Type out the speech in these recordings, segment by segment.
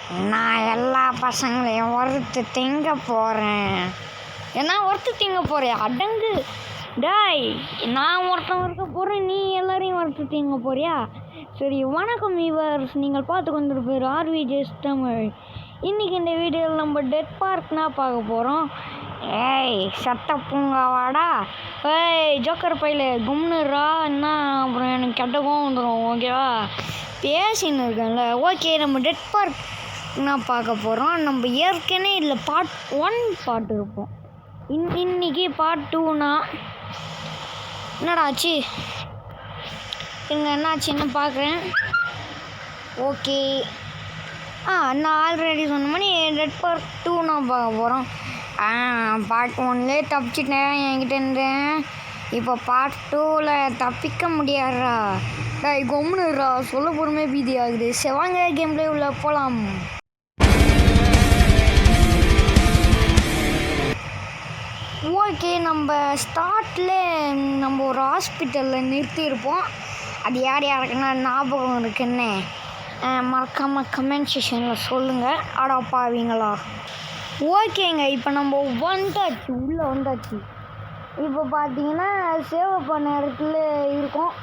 நான் எல்லா பசங்களையும் ஒருத்து திங்க போகிறேன். ஏன்னா ஒருத்து திங்க போறியா? அடங்கு டாய், நான் ஒருத்தன் இருக்க போகிறேன், நீ எல்லாரையும் ஒருத்து திங்க போறியா? சரி, வணக்கம் வியூவர்ஸ், நீங்கள் பார்த்து கொண்டிருப்பீர் ஆர்விஜேஸ் தமிழ். இன்றைக்கி இந்த வீடியோவில் நம்ம டெட் பார்க்னா பார்க்க போகிறோம். ஏய் சத்த பூங்காவாடா, ஏய் ஜோக்கர் பையில கும்னுரா, என்ன அப்புறம் எனக்கு கெட்ட கோவம் வந்துடும், ஓகேவா? பேசின்னு இருக்கேன்ல. ஓகே, நம்ம டெட் பார்க்னா பார்க்க போகிறோம். நம்ம ஏற்கனவே இதில் பார்ட் 1 பாட்டு இருப்போம். இன்னைக்கு பார்ட் 2னா என்னடா ஆச்சு? இங்கே என்னாச்சுன்னு பார்க்குறேன். ஓகே, நான் ஆல்ரெடி சொன்ன மாதிரி டெட் பார்க் 2 நான் பார்க்க போகிறோம். பார்ட் 1லே தப்பிச்சிட்டேன் என்கிட்ட இருந்தேன். இப்போ பார்ட் 2ல் தப்பிக்க முடியாதுரா. டேய் கொம்னுரா, சொல்ல பொறுமை பீதி ஆகுது. செவாங்க கேம்லேயே உள்ள போகலாம். ஓகே, நம்ம ஸ்டார்ட்ல நம்ம ஒரு ஹாஸ்பிட்டலில் நிறுத்தியிருப்போம். அது யார் யாருக்குன்னா ஞாபகம் இருக்குன்னு மறக்காமல் கமெண்ட் செக்ஷனில் சொல்லுங்கள். அடா பாவீங்களா. ஓகேங்க, இப்போ நம்ம வந்தாச்சு, உள்ளே வந்தாச்சு. இப்போ பார்த்தீங்கன்னா சேவ் பண்ண இடத்துல இருக்கோம்.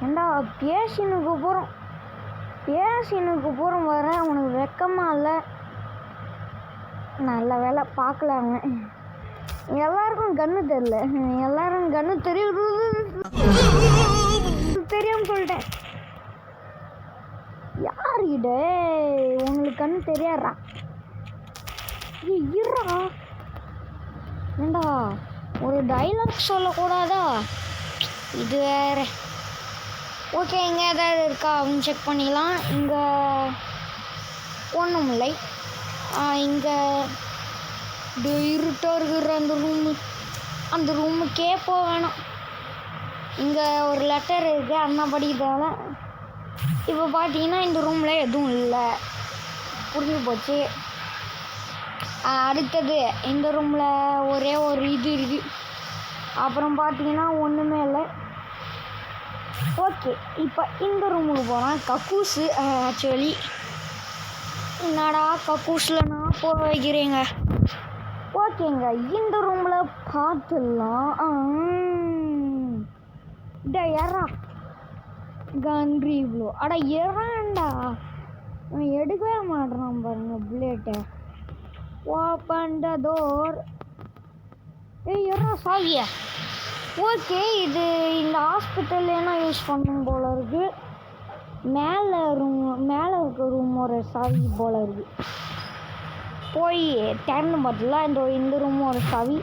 ஏண்டா பேசினுக்கு போகிறோம் வர உனக்கு வெக்கமாக இல்லை? நல்ல வேலை பார்க்கலாங்க. எல்லாருக்கும் கண்ணு தெரில, எல்லாரும் கண்ணு தெரியாம சொல்லிட்டேன். யாருக்கிட்ட உங்களுக்கு கண்ணு தெரியாதா? இருடா, ஏண்டா ஒரு டைலாக் சொல்லக்கூடாதா? இது வேற. ஓகே, இங்கே ஏதாவது இருக்கா அப்படின்னு செக் பண்ணிக்கலாம். இங்கே ஒன்றும் இல்லை. இங்கே இருட்டாக இருக்கிற அந்த ரூமுக்கே போக வேணாம். இங்கே ஒரு லெட்டர் இருக்குது, அண்ணா படிக்கிறதால. இப்போ பார்த்தீங்கன்னா இந்த ரூமில் எதுவும் இல்லை, புரிஞ்சு போச்சு. அடுத்தது இந்த ரூமில் ஒரே ஒரு இது இருக்குது. அப்புறம் பார்த்தீங்கன்னா ஒன்றுமே இல்லை. ஓகே, இப்போ இந்த ரூமுக்கு போகிறேன். கக்கூஸு ஆக்சுவலி. என்னடா கக்கூஸில் நான் போக வைக்கிறேங்க. ஓகேங்க, இந்த ரூமில் பார்த்துடலாம். ஏறா கன்ட்ரி இவ்வளோ. அடா ஏறாண்டா, எடுக்கவே மாட்டேறான் பாருங்க புல்லெட்டை. Open the door. ஏறா சாவியா. ஓகே, இது இந்த ஹாஸ்பிட்டல்லேனா யூஸ் பண்ணும் போல் இருக்குது. மேலே இருக்க ரூம் ஒரு சாவி போல் இருக்குது. போய் திறந்து பார்த்தல இந்த ரூம் ஒரு சாவி.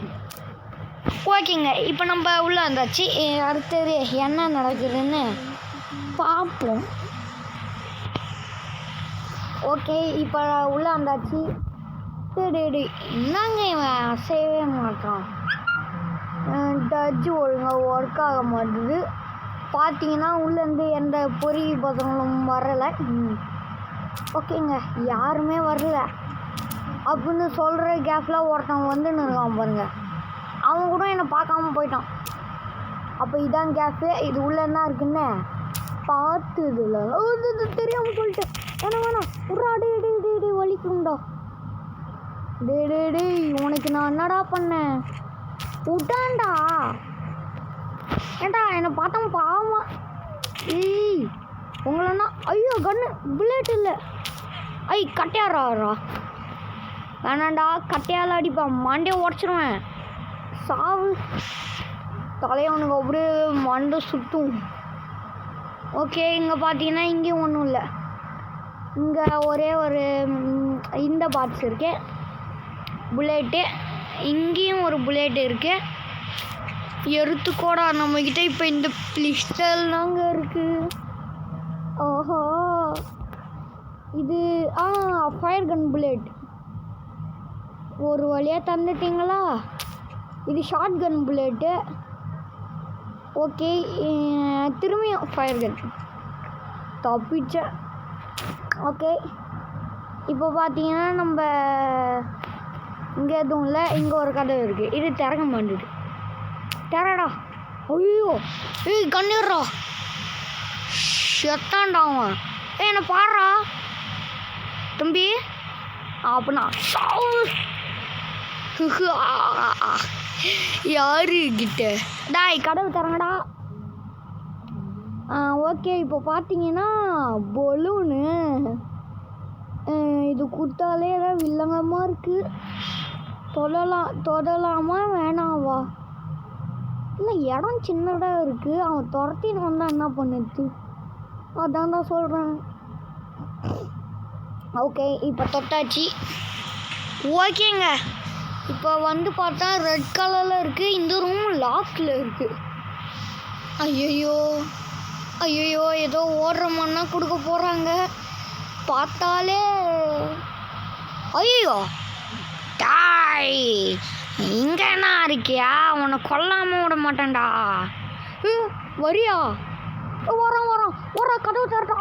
ஓகேங்க, இப்போ நம்ம உள்ளே வந்தாச்சு. அடுத்தது என்ன நடக்குதுன்னு பார்ப்போம். ஓகே, இப்போ உள்ளே வந்தாச்சு. என்னங்க இவன் அசையவே மாட்டான். டச்சு ஒழுங்காக ஒர்க் ஆக மாட்டுது. பார்த்தீங்கன்னா உள்ளேருந்து எந்த பொறி பசங்களும் வரலை. ஓகேங்க, யாருமே வரல அப்படின்னு சொல்கிற கேப்பில் ஒருத்தன் வந்துன்னு இருக்கான் பாருங்க. அவன் கூட என்னை பார்க்காம போயிட்டான். அப்போ இதான் கேப்பு. இது உள்ளே என்ன இருக்குன்னு பார்த்துது இல்லை, தெரியாமல் சொல்லிட்டேன். வேணாம் ஒரு அடி வலிக்குண்டா. டே உனக்கு நான் என்னடா பண்ணேன்? விட்டான்டா. ஏண்டா என்னை பார்த்தோம் பாவமா. உங்களன்னா ஐயோ கண்ணு புல்லெட் இல்லை. கட்டையாரா வேணாண்டா, கட்டையால் அடிப்பான், மண்டையை உடச்சிருவேன். சாவு தலையவனுக்கு அப்படியே மண்டை சுட்டும். ஓகே, இங்கே பார்த்தீங்கன்னா இங்கேயும் ஒன்றும் இல்லை. இங்கே ஒரே ஒரு இந்த பார்ட்ஸ் இருக்கு, புல்லெட்டு. இங்கேயும் ஒரு புல்லெட் இருக்கு. எடுத்துக்கோடா நம்மக்கிட்ட. இப்போ இந்த பிஸ்டல் தாங்க இருக்குது. ஓஹோ, இது ஃபயர் கன் புல்லெட். ஒரு வழியாக தந்துட்டிங்களா? இது ஷார்ட் கன் புல்லெட்டு. ஓகே, திரும்பியும் ஃபயர் கன் தப்பிச்ச. ஓகே, இப்போ பார்த்தீங்கன்னா நம்ம இங்கே எதுவும் இல்லை. இங்கே ஒரு கதவு இருக்குது, இது திறக்க மாட்டுது. திறடா. ஐயோ கண்ணிடுறா. செத்தான்டா அவன். என்ன பாடுறா தம்பி அப்படின்னா சாவு. யாரு கிட்ட டாய் கதவு தரங்கடா. ஓகே இப்போ பார்த்தீங்கன்னா பலூனு இது கொடுத்தாலே ஏதாவது வில்லங்கமாக இருக்குது. தொடலாமா வேணாவா? இல்லை இடம் சின்னதாக இருக்குது. அவன் துரத்தின்னு வந்தால் என்ன பண்ணுது? அதான் தான் சொல்கிறேன். ஓகே இப்போ தொட்டாச்சு. ஓகேங்க இப்போ வந்து பார்த்தா ரெட் கலரில் இருக்குது. இந்த ரூம் லாக்கில் இருக்குது. ஐயோ ஏதோ ஓடுற மண்ணா கொடுக்க போகிறாங்க பார்த்தாலே. ஐயோ டாய் இங்கே என்ன இருக்கியா? உன்னை கொல்லாமல் விட மாட்டேன்டா. வரியா? வரான் கதவு தரட்டா.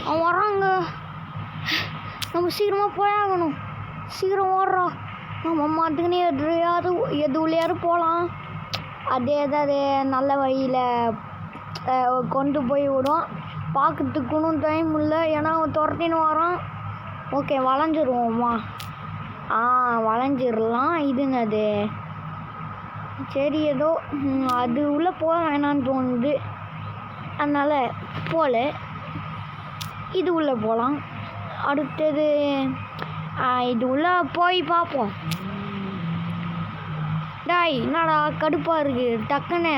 அவன் வராங்க. நம்ம சீக்கிரமாக போயாகணும். சீக்கிரம் ஓடுறா. நம்ம மாட்டுக்குன்னு எதுலையாவது போகலாம். அதே நல்ல வழியில் கொண்டு போய் விடும். பார்க்கறதுக்குன்னு டைம் இல்லை, ஏன்னா அவன் துரத்தின்னு வரான். ஓகே வளைஞ்சிருவோம்மா. வளைஞ்சிடலாம். இதுங்க அது சரி ஏதோ அது உள்ளே போக வேணான்னு தோணுது, அதனால் போகல. இது உள்ளே போகலாம். அடுத்தது இது உள்ளே போய் பார்ப்போம். டாய் என்னடா கடுப்பாக இருக்குது? டக்குன்னு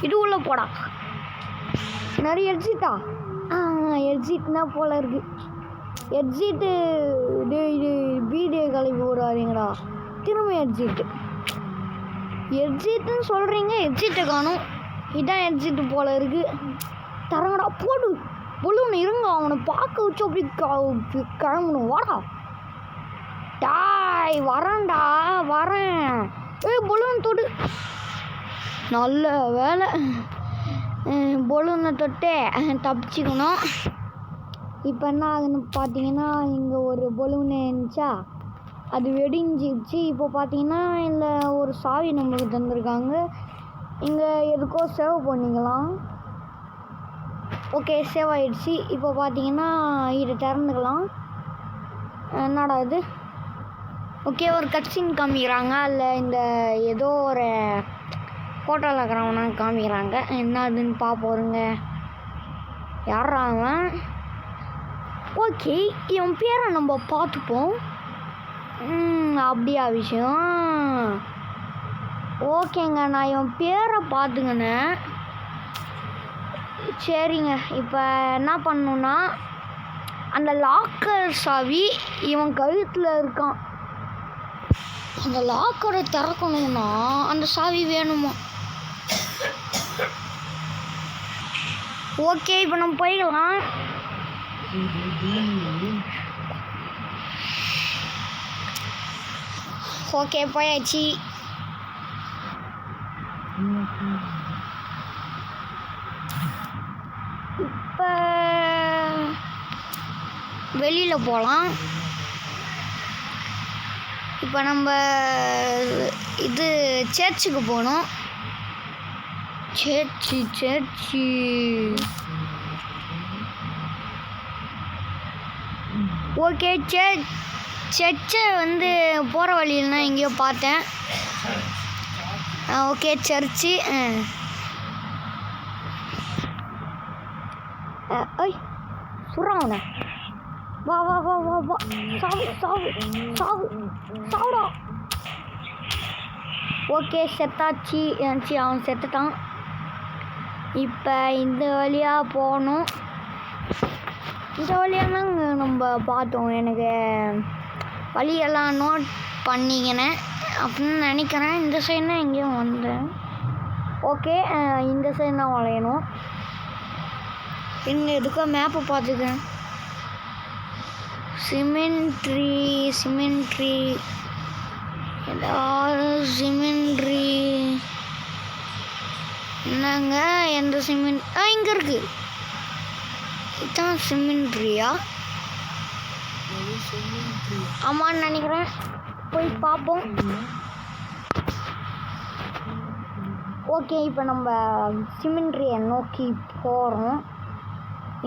இது உள்ளே போடா. நிறைய எக்ஸிட்டா? எக்ஸிட்னா போல இருக்குது. எக்ஸிட்டு பீடே கிளம்பி விடாதீங்கடா. திரும்ப எக்ஸிட்டுன்னு சொல்கிறீங்க, எக்ஸிட்டை காணும். இதான் எக்ஸிட்டு போல இருக்குது. தரங்கடா போடு. பலூன் இருங்க, அவனை பார்க்க வச்சு அப்படி கிளம்பணும். வாடா டாய். வரேன். பலூன் தொடு. நல்ல வேலை பலூனை தொட்டே தப்பிச்சுக்கணும். இப்போ என்ன ஆகுதுன்னு பார்த்தீங்கன்னா, இங்கே ஒரு பலூன் இருந்துச்சா, அது வெடிஞ்சிடுச்சு. இப்போ பார்த்தீங்கன்னா இல்லை ஒரு சாவி நம்மளுக்கு தந்திருக்காங்க. இங்கே எதுக்கோ சேவ் பண்ணிக்கலாம். ஓகே சேவ் ஆகிடுச்சு. இப்போ பார்த்தீங்கன்னா இதை திறந்துக்கலாம். என்னடா இது? ஓகே ஒரு கட்சின்னு காமிக்கிறாங்க. அதில் இந்த ஏதோ ஒரு ஃபோட்டோவில் இருக்கிறவனா காமிக்கிறாங்க. என்ன அதுன்னு பார்ப்போருங்க. யாரா அவன்? ஓகே இவன் பேரை நம்ம பார்த்துப்போம். அப்படியா விஷயம்? ஓகேங்க நான் இவன் பேரை பார்த்துங்கண்ணே. சரிங்க இப்போ என்ன பண்ணணுன்னா, அந்த லாக்கர் சாவி இவன் கழுத்தில் இருக்கான். அந்த லாக்கரை திறக்கணும்னா அந்த சாவி வேணுமா? ஓகே இப்போ நம்ம போய்க்கலாம். ஓகே போயாச்சு. இப்போ வெளியில் போகலாம். இப்போ நம்ம இது சர்ச்சுக்கு போகணும். சர்ச்சு ஓகே சர்ச்சை வந்து போகிற வழியில் தான் எங்கேயோ பார்த்தேன். Okay church. ஐய் சுறாவன வா சாவுடா. ஓகே செத்தாச்சு. அவன் செத்துட்டான். இப்போ இந்த வழியாக போகணும். இந்த வழியாக தாங்க நம்ம பார்த்தோம். எனக்கு வழியெல்லாம் நோட் பண்ணிக்கினேன் அப்படின்னு நினைக்கிறேன். இந்த சைடு தான் எங்கேயும் வந்தேன். ஓகே இந்த சைடு தான் வளையணும். இங்கே எதுக்கோ மேப்பை பார்த்துக்கேன். சிமெண்ட்ரி ஏதாவது சிமெண்ட்ரி என்னங்க? எந்த சிமெண்ட்? இங்கே இருக்குது. இதுதான் சிமெண்ட்ரியா? ஆமான்னு நினைக்கிறேன். போய் பார்ப்போம். ஓகே, இப்போ நம்ம சிமெண்ட்ரியை நோக்கி போகிறோம்.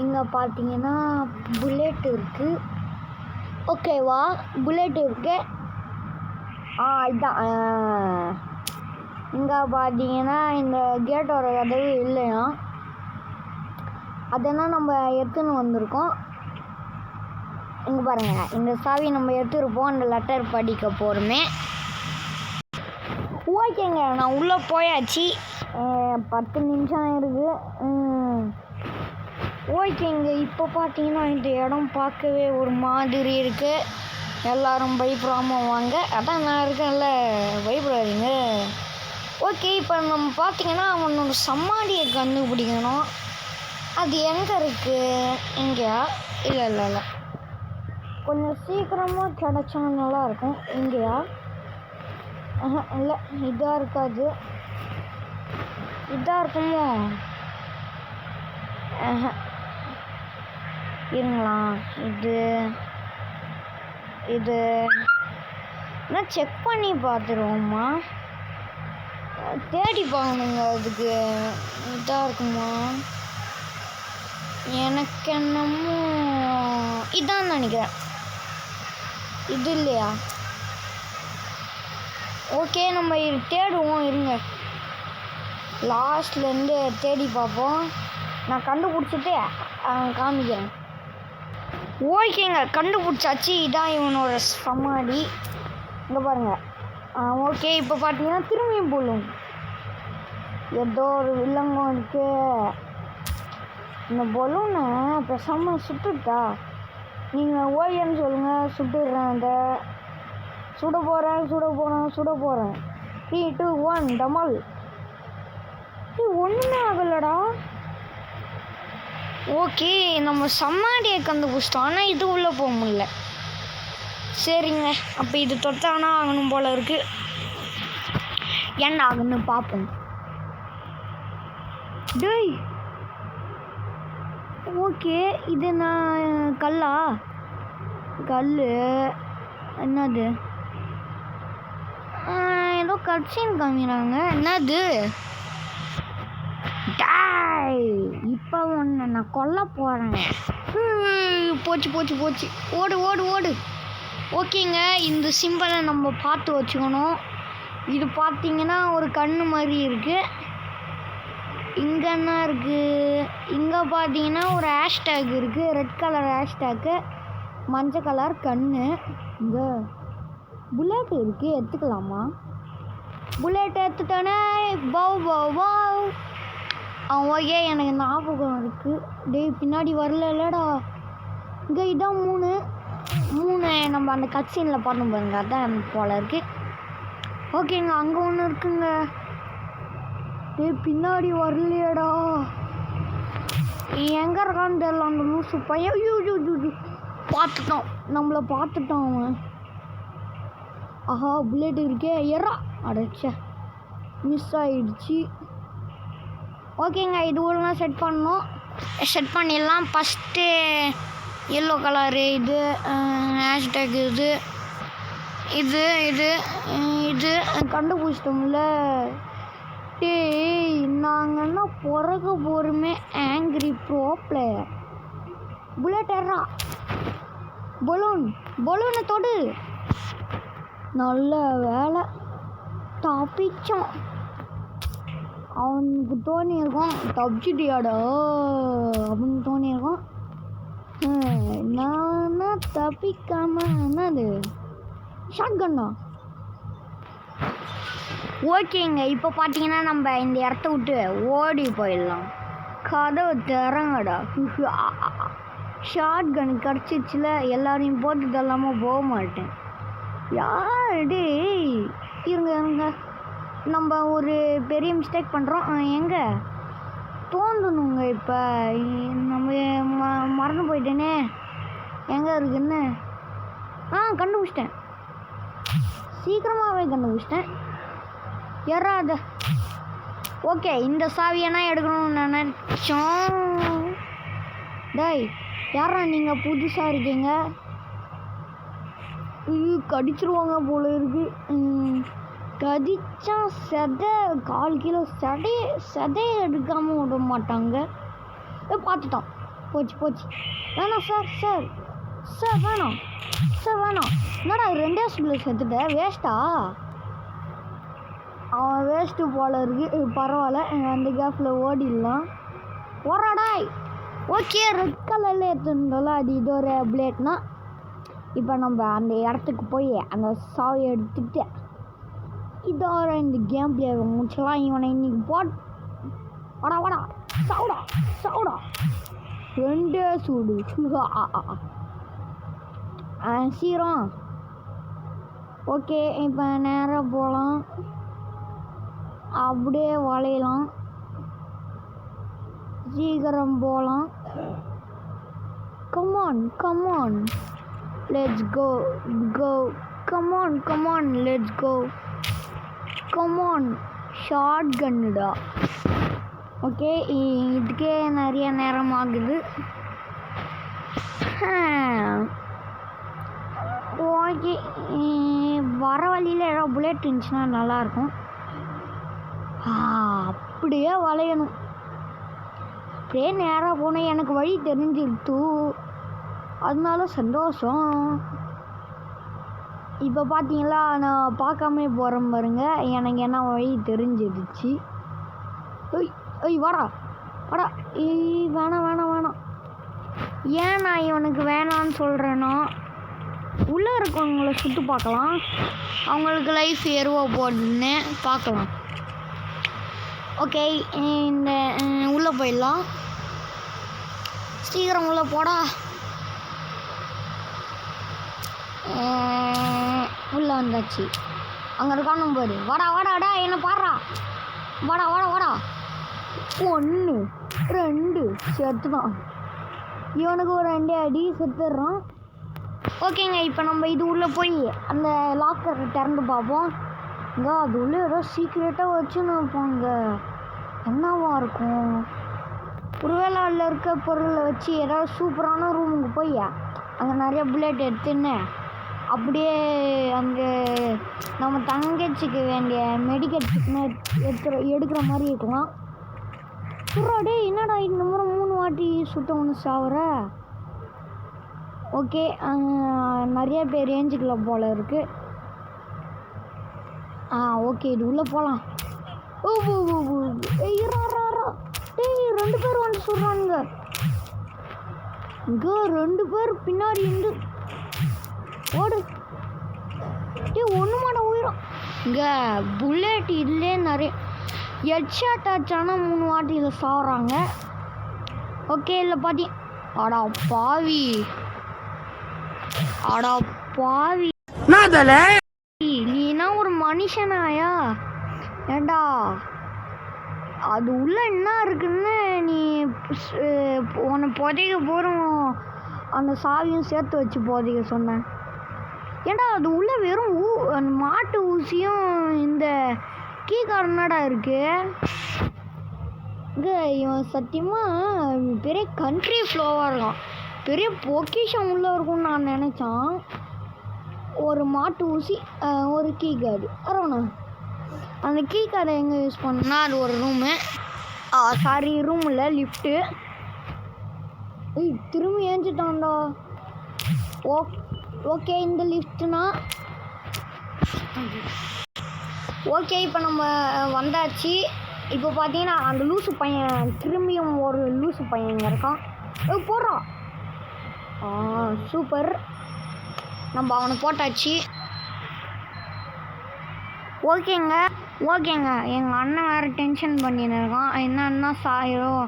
இங்கே பார்த்தீங்கன்னா புல்லட் இருக்குது. ஓகேவா, புல்லட் இருக்கு. இதுதான். இங்கே பார்த்தீங்கன்னா இந்த கேட்டோட கதவு இல்லையா, அதெல்லாம் நம்ம எடுத்துன்னு வந்திருக்கோம். இங்கே பாருங்கள், இந்த சாவி நம்ம எடுத்துருப்போம். அந்த லெட்டர் படிக்க போகிறோமே. ஓகேங்க, நான் உள்ளே போயாச்சு. 10 நிமிஷம் இருக்குது. ஓகேங்க, இப்போ பார்த்தீங்கன்னா இந்த இடம் பார்க்கவே ஒரு மாதிரி இருக்குது. எல்லோரும் பயப்படாமல் வாங்க. அதான் நான் இருக்கேன்ல, பயப்படாதீங்க. ஓகே, இப்போ நம்ம பார்த்தீங்கன்னா அவனோட சமாதியை கண்டுபிடிக்கணும். அது எங்கே இருக்குது? இங்கேயா? இல்லை, கொஞ்சம் சீக்கிரமாக கிடச்சா நல்லாயிருக்கும். இங்கேயா? இல்லை, இதாக இருக்காது. இதாக இருக்குமோ? இருங்களா, இது நான் செக் பண்ணி பார்த்துருவோம்மா. தேடி பார்க்கணுங்க. அதுக்கு இதாக இருக்குமா? எனக்கு என்னமோ இதான் நினைக்கிறேன். இது இல்லையா? ஓகே, நம்ம தேடுவோம். இருங்க, லாஸ்ட்லேருந்து தேடி பார்ப்போம். நான் கண்டுபிடிச்சிட்டு காமிக்கிறேன். ஓகேங்க, கண்டுபிடிச்சாச்சு. இதான் இவனோட சமாதி. இங்கே பாருங்கள். ஓகே, இப்போ பார்த்தீங்கன்னா திரும்பியும் போலும் ஏதோ ஒரு வில்லங்கம் இருக்கு. இந்த பலூனை பேசாமல் சுட்டுட்டா. நீங்கள் ஓய்யன்னு சொல்லுங்கள், சுட்டுடுறேன். அந்த சுட போகிறேன். 3, 2, 1 டமால். ஒன்றுமே ஆகலடா. ஓகே, நம்ம சமாதியை கண்டுபிடிச்சிட்டோம். ஆனால் இது உள்ளே போக முடியல. சரிங்க, அப்போ இது தொட்டானா ஆகணும் போல இருக்கு. என்ன ஆகுன்னு பார்ப்போம். டேய், ஓகே, இது நான் கல் என்னது? ஏதோ கட்சின்னு காமிக்கிறாங்க. என்னது? இப்போ ஒன்று நான் கொல்ல போகிறேன். போச்சு. ஓடு. ஓகேங்க, இந்த சிம்பிளை நம்ம பார்த்து வச்சுக்கணும். இது பார்த்தீங்கன்னா ஒரு கண்ணு மாதிரி இருக்குது. இங்கே என்ன இருக்குது? இங்கே பார்த்தீங்கன்னா ஒரு ஹேஷ்டேக் இருக்குது. ரெட் கலர் ஹேஷ்டேக்கு, மஞ்சள் கலர் கண்ணு. இங்கே புல்லட் இருக்குது, எடுத்துக்கலாமா? புல்லட் எடுத்துட்டானே. பவ். ஓகே, எனக்கு ஞாபகம் இருக்குது. டேய், பின்னாடி வரலடா. இங்கே இதான் 3 நம்ம அந்த கட்சீனில் பண்ண பாருங்க, அதான் போல இருக்குது. ஓகேங்க, அங்கே ஒன்று இருக்குங்க. டேய், பின்னாடி வரலையடா. எங்கே இருக்கான்னு தெரியல அந்த லூசு பையன். பார்த்துட்டான், நம்மளை பார்த்துட்டான் அவன். ஆஹா, புல்லட் இருக்கே. அடைச்ச மிஸ் ஆயிடுச்சு. ஓகேங்க, இது ஒழுங்காக செட் பண்ணிடலாம். ஃபஸ்ட்டு எல்லோ கலரு, இது ஹேஷ்டேக், இது கண்டுபிடிச்சிட்டோம்ல. டேய், நாங்கன்னா பிறகு போருமே ஆங்கிரி ப்ரோ பிளேயர். புல்லட் ஏறா. பலூனை தொடு. நல்ல வேலை, தப்பிச்சோம். அவனுக்கு தோணியிருக்கும் தப்பிச்சிட்டியாடா அப்படின்னு தோணியிருக்கும். நானா தப்பிக்காம என்னது ஷார்ட் கன்னா. ஓகேங்க, இப்போ பார்த்தீங்கன்னா நம்ம இந்த இடத்த விட்டு ஓடி போயிடலாம். கதவு திறங்கடா. ஷார்ட் கன் கிடச்சிச்சுல, எல்லாரையும் போட்டு தள்ளாமல் போக மாட்டேன். யாரு? இருங்க, நம்ம ஒரு பெரிய மிஸ்டேக் பண்ணுறோம். எங்கே தோண்டணுங்க? இப்போ நம்ம மறந்து போயிட்டேனே. எங்கே இருக்குன்னு கண்டுபிடிச்சிட்டேன். சீக்கிரமாகவே கண்டுபிடிச்சிட்டேன். யாராத? ஓகே, இந்த சாவியனா எடுக்கணும்னு நினச்சோம். டேய், யாரா நீங்கள் புதுசாக இருக்கீங்க? கடிச்சிருவாங்க போல இருக்கு. கதிச்சா கால் கிலோ சதையை எடுக்காமல் விட மாட்டாங்க. பார்த்துட்டான். போச்சு. வேணாம் சார் வேணாம் என்னடா 2 ஸ்கூலில் செத்துட்ட வேஸ்ட்டா? அவன் வேஸ்ட்டு போல இருக்கு. பரவாயில்ல, அந்த கேப்பில் ஓடிடலாம். ஓடாடாய். ஓகே, ரெட் கலரில் எடுத்துட்டோம்ல, அது இது ஒரு புல்லட்னா. இப்போ நம்ம அந்த இடத்துக்கு போய் அந்த சாவியை எடுத்துகிட்டு இதோட இந்த கேம் பிளே முடிச்சலாம். இவனை இன்னைக்கு வாடா சவுடா 2 சூடு சீரம். ஓகே, இப்போ நேராக போகலாம். அப்படியே வளையலாம். சீக்கிரம் போகலாம். Come on let's go come on let's go. Come on short கன்னுடா. ஓகே, இதுக்கே நிறைய நேரம் ஆகுது. ஓகே, வர வழியில் ஏதாவது புல்லட் இருந்துச்சுன்னா நல்லாயிருக்கும். அப்படியே வளையணும். அப்படியே நேராக போனேன். எனக்கு வழி தெரிஞ்சிருத்து, அதனால சந்தோஷம். இப்போ பார்த்தீங்களா, நான் பார்க்காம போகிறேன் பாருங்க. எனக்கு என்ன வழி தெரிஞ்சிருச்சு. வாடா வேணாம். ஏன் நான் இவனுக்கு வேணான்னு சொல்கிறேன்னா, உள்ளே இருக்கவங்கள சுற்றி பார்க்கலாம். அவங்களுக்கு லைஃப் எருவா போடுன்னு பார்க்கலாம். ஓகே, இந்த உள்ளே போயிடலாம். சீக்கிரம் உள்ளே போடா. உள்ளே வந்தாச்சு. அங்கே இருக்கானும் பாரு. வாடா என்ன பாடுறா. வாடா 1 2 செத்துதான். இவனுக்கு ஒரு 2 அடி செத்துடுறான். ஓகேங்க, இப்போ நம்ம இது உள்ளே போய் அந்த லாக்கர் திறந்து பார்ப்போம். அது உள்ளே ஏதோ சீக்ரெட்டாக வச்சுன்னு இருப்பாங்க. என்னவா இருக்கும்? ஒருவேளை அதில் இருக்க பொருளை வச்சு ஏதாவது சூப்பரான ரூமுக்கு போய் அங்கே நிறைய புல்லட் எடுத்துன்னு அப்படியே அங்கே நம்ம தங்கச்சிக்கு வேண்டிய மெடிக்கல் எடுக்கிற மாதிரி இருக்கலாம். சுறாடே, என்னடா இந்த முறை 3 வாட்டி சுட்டவனு சாவுற? ஓகே, நிறைய பேர் ரேஞ்சுக்குள்ள போல இருக்கு. ஓகே, இது உள்ளே போகலாம். டேய் 2 பேர் வந்து சொல்கிறானுங்க. இங்கே 2 பேர் பின்னாடி இருந்து ஓடு. டேய் 1 மாட உயிரும். இங்கே புல்லட் இதுலே நிறைய ஹெட்ஷாட் ஆச்சானா 3 வாட்டி இதில் சாவுறாங்க. ஓகே, இல்லை பாத்தி. அடா பாவி நீனா ஒரு மனுஷனாயா? ஏண்டா, அது உள்ள என்ன இருக்குன்னு நீ உன்னை புதைக்க போகிறோம் அந்த சாவியும் சேர்த்து வச்சு புதைக்க சொன்னேன். ஏண்டா, அது உள்ள வெறும் அந்த மாட்டு ஊசியும் இந்த கீ கார்டனடா இருக்கு. இவன் சத்தியமாக பெரிய கண்ட்ரி ஃப்ளோவாக இருக்கான். பெரிய பொக்கிஷம் உள்ளே இருக்கும்னு நான் நினச்சான். ஒரு மாட்டு ஊசி, ஒரு கீ கார்டு. அரோண்ணா, அந்த கீ கார்டை எங்கே யூஸ் பண்ணா? அது ஒரு ரூமு. ரூம் இல்லை, லிஃப்ட்டு. திரும்பி ஏஞ்சிட்டான்டா. ஓகே, இந்த லிஃப்ட்டுனா ஓகே. இப்போ நம்ம வந்தாச்சு. இப்போ பார்த்தீங்கன்னா அந்த லூசு பையன் திரும்பியும் ஒரு லூசு பையன் இங்கே இருக்கான். போடுறான். சூப்பர், நம்ம அவனை போட்டாச்சு. ஓகேங்க, எங்கள் அண்ணன் வேறு டென்ஷன் பண்ணின்னு இருக்கான். என்னன்னா சாயிரும்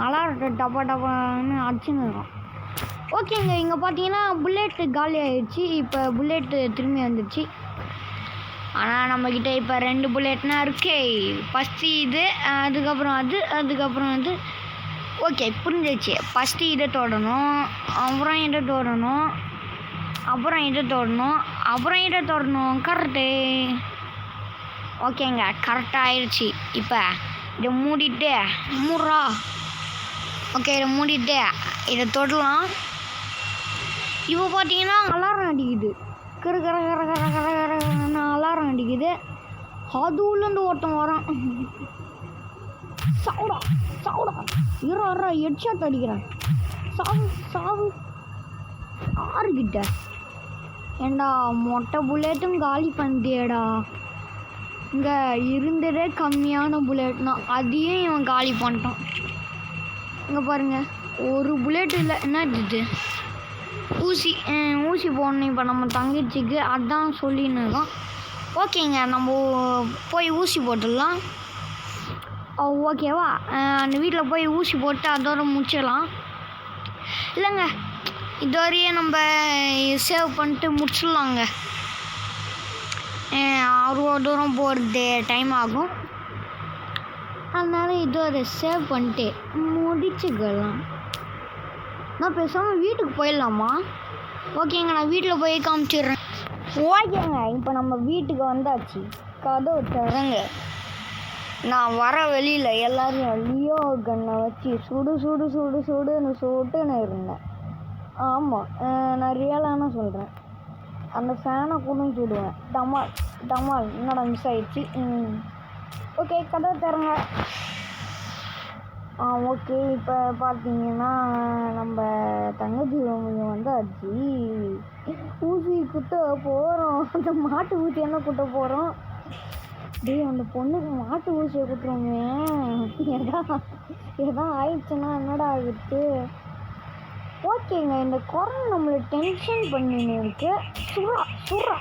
அலாரத்தை டப்பான்னு அடிச்சுன்னு இருக்கான். ஓகேங்க, இங்கே பார்த்தீங்கன்னா புல்லெட்டு காலி ஆகிடுச்சு. இப்போ புல்லெட்டு திரும்பி வந்துடுச்சு. ஆனால் நம்மக்கிட்ட இப்போ 2 புல்லெட்னா இருக்கே. ஃபஸ்ட்டு இது, அதுக்கப்புறம் அது. ஓகே, புரிஞ்சிச்சு. ஃபஸ்ட்டு இதை தொடணும், அப்புறம் இதை தொடணும், அப்புறம் இதை தொடணும். கரெக்டு. ஓகேங்க, கரெக்டாக ஆயிடுச்சு. இப்போ இதை மூடுறா. ஓகே, இதை மூடிட்டு இதை தொடலாம். இப்போ பார்த்தீங்கன்னா அலாரம் அடிக்குது. அலாரம் அடிக்குது. அதுலேருந்து ஒருத்தன் வரான். சாவுடா சாவுடா, இருறா ஹெட்ஷாட் அடிக்கிறேன். சாவு சாவு. ஆறுகிட்ட ஏண்டா மொட்டை புல்லெட்டும் காலி பண்ணிட்டியேடா. இங்கே இருந்ததே கம்மியான புல்லெட்னா அதையும் இவன் காலி பண்ணிட்டான். இங்கே பாருங்க, ஒரு புல்லெட் இல்லை. என்ன இது? ஊசி போடணும் இப்போ நம்ம தங்கச்சிக்கு, அதான் சொல்லின்னு இருக்கோம். ஓகேங்க, நம்ம போய் ஊசி போட்டுடலாம். ஓகேவா? அந்த வீட்டில் போய் ஊசி போட்டு அதோட முடிச்சிடலாம். இல்லைங்க, இதுவரையே நம்ம சேவ் பண்ணிட்டு முடிச்சிடலாங்க. அவ்வளோ தூரம் போகிறது டைம் ஆகும், அதனால் இதோட சேவ் பண்ணிட்டு முடிச்சுக்கலாம். நான் பேசாமல் வீட்டுக்கு போயிடலாமா? ஓகேங்க, நான் வீட்டில் போய் காமிச்சிடுறேன். ஓகேங்க, இப்போ நம்ம வீட்டுக்கு வந்தாச்சு. கதவு திறங்க. நான் வர வெளியில் எல்லாரையும் லியோ கன்னை வச்சு சுடுன்னு இருந்தேன். ஆமாம், நான் ரியலான சொல்கிறேன். அந்த ஃபேனை கூட சுடுவேன். டமால் என்னடா மிஸ் ஆயிடுச்சு. ஓகே, கதவை திறங்க. ஓகே, இப்போ பார்த்தீங்கன்னா நம்ம தங்கச்சி வந்தாச்சு. ஊசி குத்த போகிறோம். அந்த மாட்டு ஊசி என்ன குத்த போகிறோம்? டேய், அந்த பொண்ணுக்கு மாட்டு ஊசியை குத்துறோமே. எதா ஆயிடுச்சுன்னா என்னடா ஆகிடுச்சு? ஓகேங்க, இந்த குரங்கு நம்மளை டென்ஷன் பண்ணின்னு இருக்கு. சுறா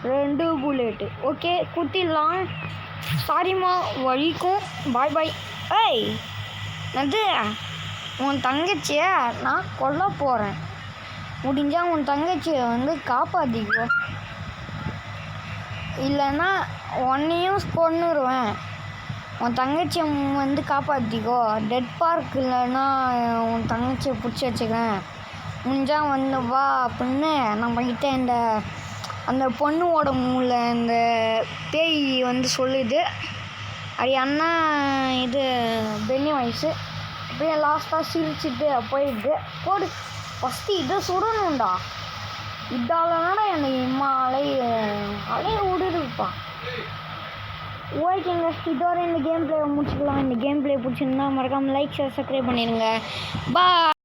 2 புல்லெட்டு. ஓகே, குத்திடலாம். சாரிம்மா, வலிக்கும். பாய். ஏய், அது உன் தங்கச்சியை நான் கொல்ல போகிறேன். முடிஞ்சால் உன் தங்கச்சியை காப்பாற்றிக்கோ, இல்லைன்னா உன்னையும் கொன்னுருவேன். உன் தங்கச்சியை காப்பாற்றிக்கோ. டெட் பார்க் இல்லைன்னா உன் தங்கச்சியை பிடிச்சி வச்சுக்கிறேன். முடிஞ்சால் வா அப்படின்னு நம்மக்கிட்ட அந்த பொண்ணுவோட மூளை இந்த பேய் சொல்லுது. அது அண்ணா இது பென்னி வயசு அப்படியே லாஸ்ட்டாக சிரிச்சுட்டு போயிடுது. போடு, ஃபஸ்ட்டு இதை சுடணும்டா. இதாலனாடா எனக்கு அலைய விடுதுப்பா. ஓகேங்க, இதோட இந்த கேம் பிளே முடிச்சுக்கலாம். இந்த கேம் பிளே பிடிச்சிருந்தா மறக்காமல் லைக் ஷேர் சப்ஸ்கிரைப் பண்ணிடுங்க. பாய்.